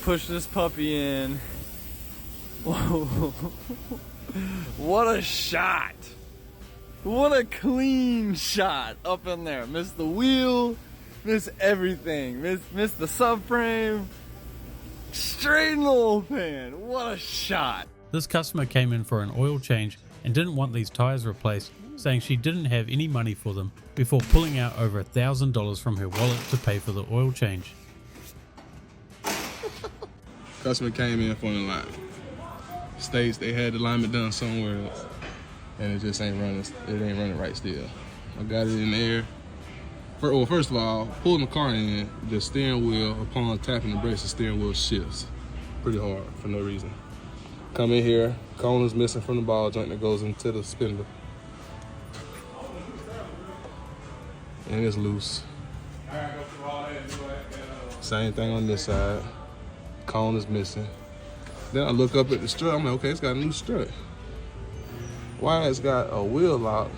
push this puppy in. Whoa. What a shot! What a clean shot up in there. Missed the wheel, missed everything, missed the subframe. Straight in the oil pan. What a shot! This customer came in for an oil change and didn't want these tires replaced, saying she didn't have any money for them, before pulling out over $1,000 from her wallet to pay for the oil change. Customer came in for an alignment. States they had the alignment done somewhere else, and it just ain't running. It ain't running right still. I got it in the air. Well, first of all, pulling the car in, the steering wheel, upon tapping the brakes, the steering wheel shifts pretty hard for no reason. Come in here, cone is missing from the ball joint that goes into the spindle. And it's loose. Same thing on this side. Cone is missing. Then I look up at the strut, I'm like, okay, it's got a new strut. Why it's got a wheel lock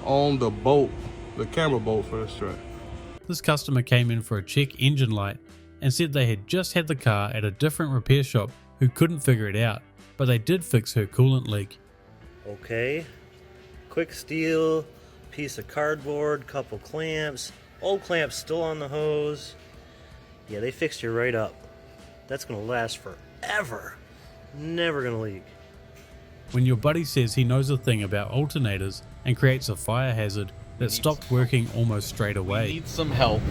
on the bolt, the camera bolt for the strut? This customer came in for a check engine light and said they had just had the car at a different repair shop who couldn't figure it out, but they did fix her coolant leak. Okay, quick steel, piece of cardboard, couple clamps, old clamps still on the hose. Yeah, they fixed you right up. That's gonna last forever. Never gonna leak. When your buddy says he knows a thing about alternators and creates a fire hazard that stopped working almost straight We away. need some help.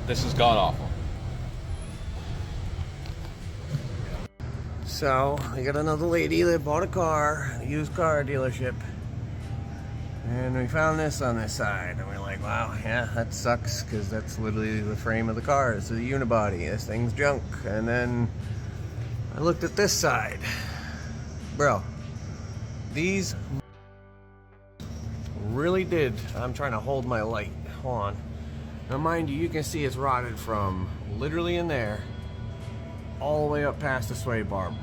This is god awful. So, I got another lady that bought a car, a used car dealership. And we found this on this side. And we're like, wow, yeah, that sucks, because that's literally the frame of the car. It's a unibody. This thing's junk. And then I looked at this side. Bro, these really did. I'm trying to hold my light. Hold on. Now, mind you, you can see it's rotted from literally in there all the way up past the sway barb.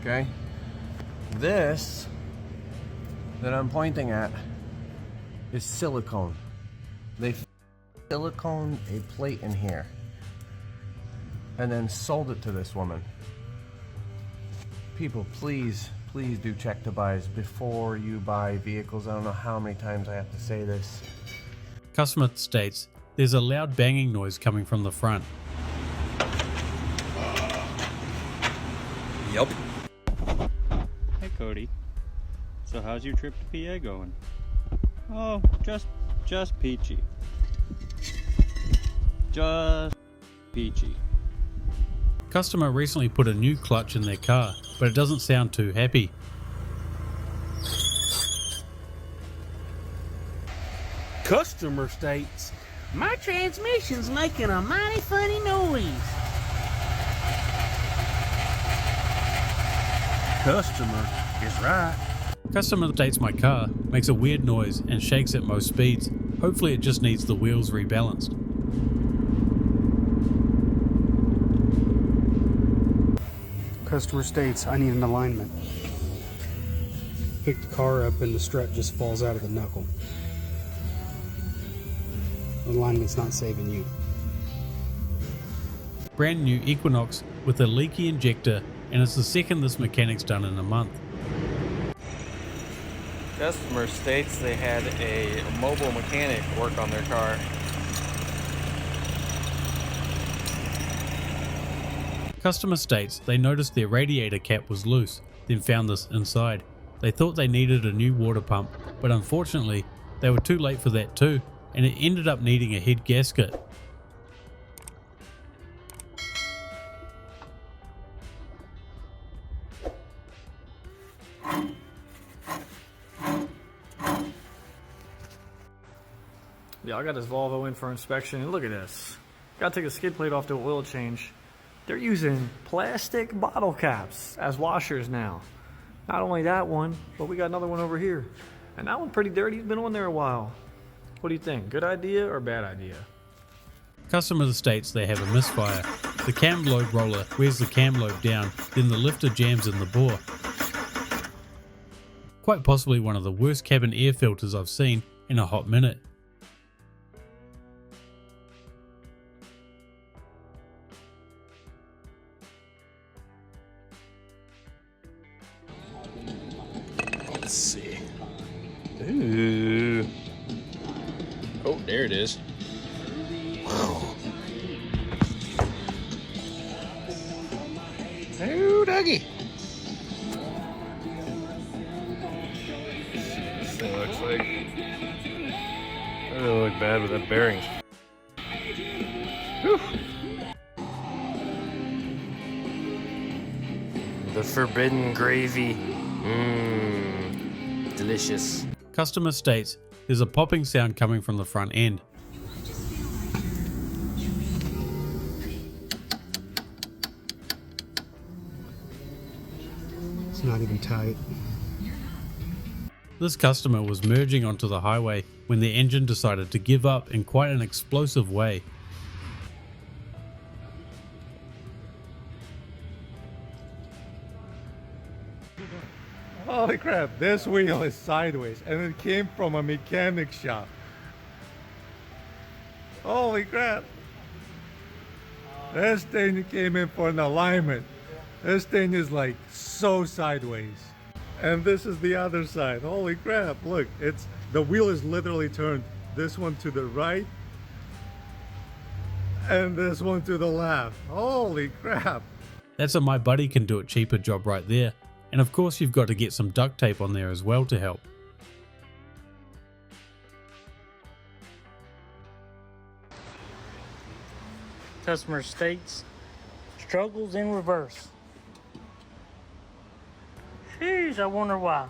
Okay? This that I'm pointing at is silicone. They silicone a plate in here and then sold it to this woman. People, please do check the buys before you buy vehicles. I don't know how many times I have to say this. Customer states there's a loud banging noise coming from the front. Yep. Hey Cody, so how's your trip to PA going? Oh, just peachy. Just peachy. Customer recently put a new clutch in their car, but it doesn't sound too happy. Customer states, my transmission's making a mighty funny noise. Customer is right. Customer states my car makes a weird noise and shakes at most speeds. Hopefully it just needs the wheels rebalanced. Customer states, I need an alignment. Pick the car up and the strut just falls out of the knuckle. The alignment's not saving you. Brand new Equinox with a leaky injector, and it's the second this mechanic's done in a month. Customer states they had a mobile mechanic work on their car. Customer states they noticed their radiator cap was loose, then found this inside. They thought they needed a new water pump, but unfortunately they were too late for that too, and it ended up needing a head gasket. Yeah, I got this Volvo in for inspection, and look at this. Gotta take a skid plate off to an oil change. They're using plastic bottle caps as washers now. Not only that one, but we got another one over here. And that one's pretty dirty, it's been on there a while. What do you think, good idea or bad idea? Customer states they have a misfire. The cam lobe roller wears the cam lobe down, then the lifter jams in the bore. Quite possibly one of the worst cabin air filters I've seen in a hot minute. Let's see. Ooh. Oh, there it is. Wow. Oh, doggy. This thing looks like... That really look bad with that bearing. Whew. The forbidden gravy. Mmm. Delicious. Customer states there's a popping sound coming from the front end. It's not even tight. This customer was merging onto the highway when the engine decided to give up in quite an explosive way. Holy crap, this wheel is sideways and it came from a mechanic shop. Holy crap. This thing came in for an alignment. This thing is like so sideways. And this is the other side. Holy crap, look, the wheel is literally turned. This one to the right and this one to the left. Holy crap. That's a my buddy can do it cheaper job right there. And of course you've got to get some duct tape on there as well to help. Customer states, struggles in reverse. Jeez, I wonder why.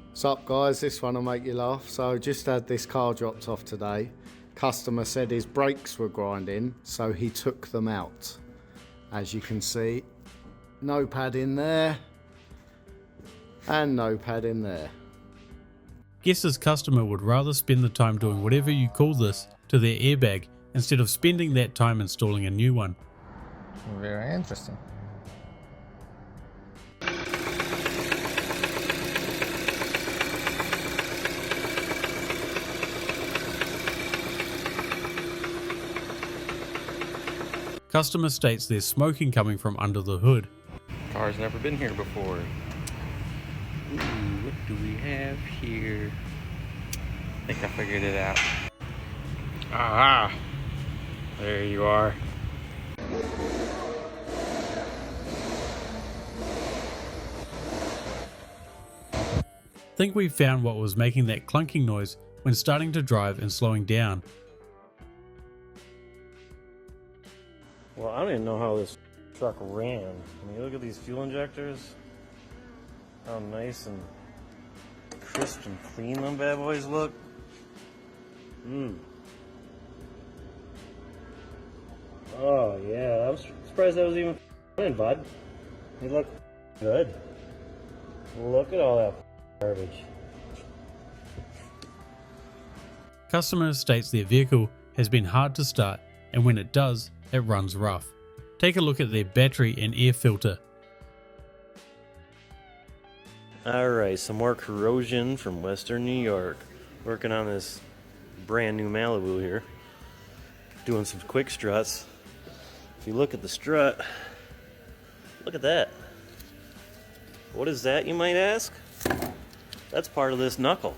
What's up guys, this one will make you laugh. So just had this car dropped off today. Customer said his brakes were grinding, so he took them out. As you can see, no pad in there, and no pad in there. Guess this customer would rather spend the time doing whatever you call this to their airbag instead of spending that time installing a new one. Very interesting. Customer states there's smoking coming from under the hood. Car's never been here before. Ooh, what do we have here? I think I figured it out. Aha! There you are. Think we've found what was making that clunking noise when starting to drive and slowing down. Well, I don't even know how this truck ran. I mean, look at these fuel injectors. How nice and crisp and clean them bad boys look. Oh, yeah. I'm surprised that was even running, bud. They look good. Look at all that garbage. Customer states their vehicle has been hard to start, and when it does, it runs rough. Take a look at their battery and air filter. Alright, some more corrosion from Western New York. Working on this brand new Malibu here. Doing some quick struts. If you look at the strut, look at that. What is that, you might ask? That's part of this knuckle.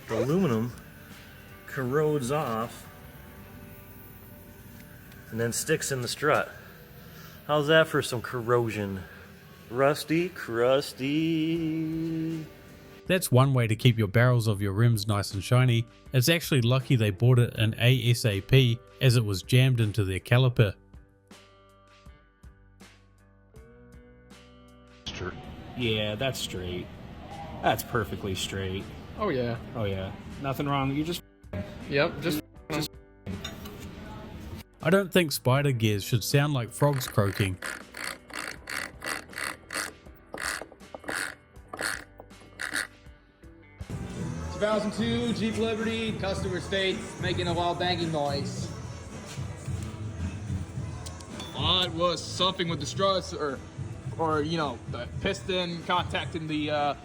The aluminum corrodes off and then sticks in the strut. How's that for some corrosion? Rusty, crusty. That's one way to keep your barrels of your rims nice and shiny. It's actually lucky they bought it in ASAP as it was jammed into their caliper. Yeah, that's straight. That's perfectly straight. Oh yeah. Oh yeah. Nothing wrong. You just... Yep, just I don't think spider gears should sound like frogs croaking. 2002 Jeep Liberty, customer states, making a while banging noise. It was something with the struts, or you know, the piston contacting the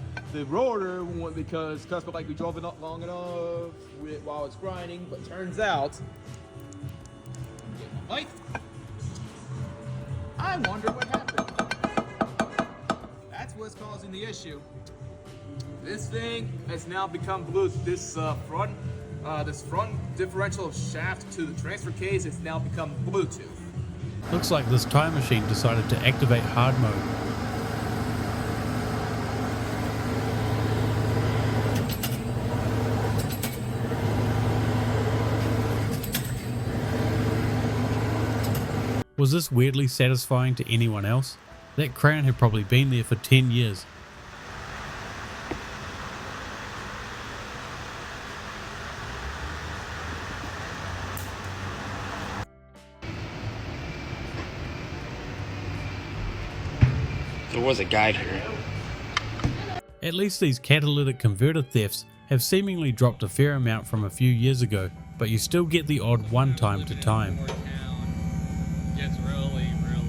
rotor, because customer like we drove it up long enough while it's grinding, but turns out, get my mic. I wonder what happened. That's what's causing the issue. This thing has now become Bluetooth. This front differential shaft to the transfer case has now become Bluetooth. Looks like this time machine decided to activate hard mode. Was this weirdly satisfying to anyone else? That crown had probably been there for 10 years. There was a guide here. At least these catalytic converter thefts have seemingly dropped a fair amount from a few years ago, but you still get the odd one time to time. Gets really old.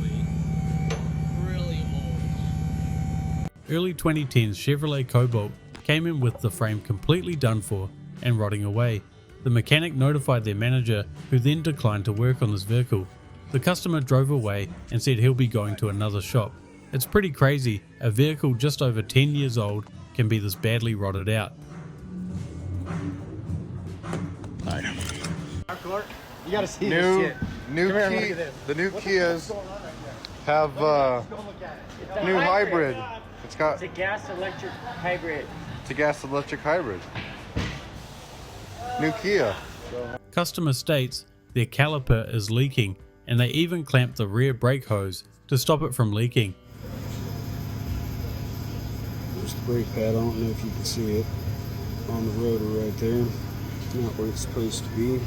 Early 2010s Chevrolet Cobalt came in with the frame completely done for and rotting away. The mechanic notified their manager, who then declined to work on this vehicle. The customer drove away and said he'll be going to another shop. It's pretty crazy, a vehicle just over 10 years old can be this badly rotted out. You gotta see this shit. The new Kias have new hybrid. It's It's a gas-electric hybrid. a gas electric hybrid. New Kia. Customer states their caliper is leaking, and they even clamped the rear brake hose to stop it from leaking. There's the brake pad. I don't know if you can see it on the rotor right there. Not where it's supposed to be.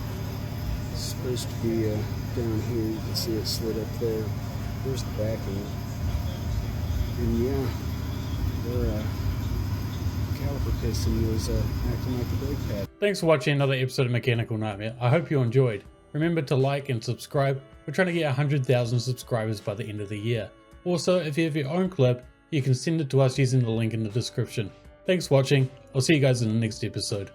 It's supposed to be down here. You can see it slid up there. There's the back end. And yeah, their caliper piston was acting like a brake pad. Thanks for watching another episode of Mechanical Nightmare. I hope you enjoyed. Remember to like and subscribe. We're trying to get 100,000 subscribers by the end of the year. Also, if you have your own clip, you can send it to us using the link in the description. Thanks for watching. I'll see you guys in the next episode.